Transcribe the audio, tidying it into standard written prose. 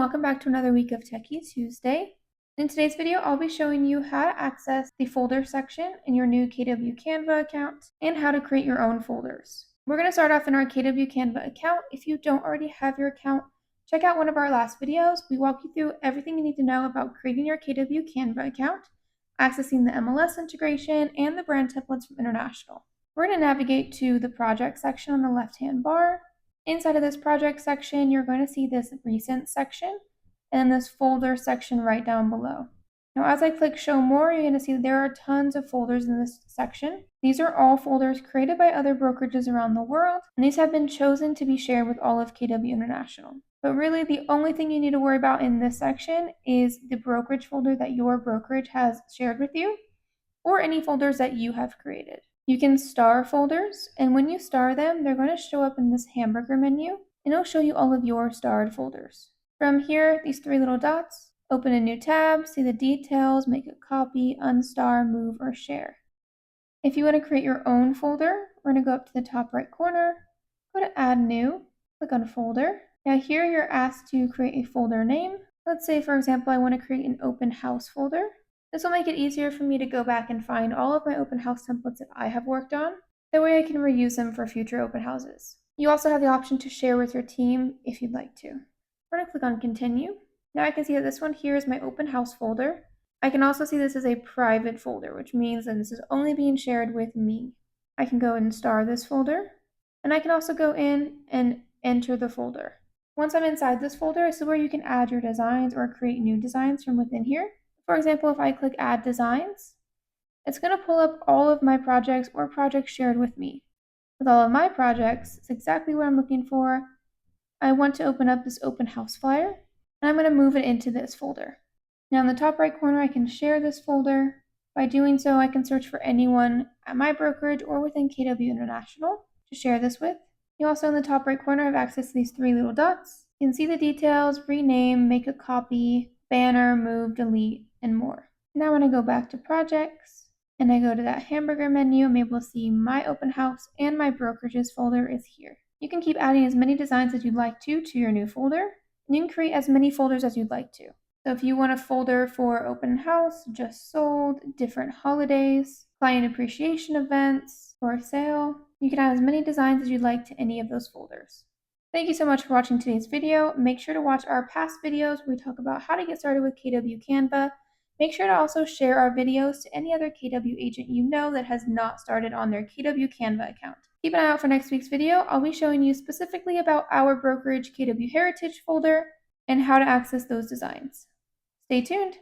welcome back to another week of Techy Tuesday. In today's video, I'll be showing you how to access the folder section in your new KW Canva account and how to create your own folders. We're going to start off in our KW Canva account. If you don't already have your account, check out one of our last videos. We walk you through everything you need to know about creating your KW Canva account, accessing the MLS integration, and the brand templates from International. We're going to navigate to the project section on the left-hand bar. Inside of this project section, you're going to see this recent section and this folder section right down below. Now, as I click show more, you're going to see that there are tons of folders in this section. These are all folders created by other brokerages around the world, and these have been chosen to be shared with all of KW International. But really, the only thing you need to worry about in this section is the brokerage folder that your brokerage has shared with you, or any folders that you have created. You can star folders, and when you star them, they're going to show up in this hamburger menu, and it'll show you all of your starred folders. From here, these three little dots, open a new tab, see the details, make a copy, unstar, move, or share. If you want to create your own folder, we're going to go up to the top right corner, go to add new, click on folder. Now here you're asked to create a folder name. Let's say, for example, I want to create an open house folder. This will make it easier for me to go back and find all of my open house templates that I have worked on. That way I can reuse them for future open houses. You also have the option to share with your team if you'd like to. We're going to click on continue. Now I can see that this one here is my open house folder. I can also see this is a private folder, which means that this is only being shared with me. I can go and star this folder, and I can also go in and enter the folder. Once I'm inside this folder, this is where you can add your designs or create new designs from within here. For example, if I click Add Designs, it's going to pull up all of my projects or projects shared with me. With all of my projects, it's exactly what I'm looking for. I want to open up this open house flyer, and I'm going to move it into this folder. Now in the top right corner, I can share this folder. By doing so, I can search for anyone at my brokerage or within KW International to share this with. You also in the top right corner have access to these three little dots. You can see the details, rename, make a copy, banner, move, delete, and more. Now when I go back to projects and I go to that hamburger menu, I'm able to see my open house and my brokerages folder is here. You can keep adding as many designs as you'd like to your new folder, and you can create as many folders as you'd like to. So if you want a folder for open house, just sold, different holidays, client appreciation events, for sale, you can add as many designs as you'd like to any of those folders. Thank you so much for watching today's video. Make sure to watch our past videos where we talk about how to get started with KW Canva. Make sure to also share our videos to any other KW agent you know that has not started on their KW Canva account. Keep an eye out for next week's video. I'll be showing you specifically about our Brokerage KW Heritage folder and how to access those designs. Stay tuned.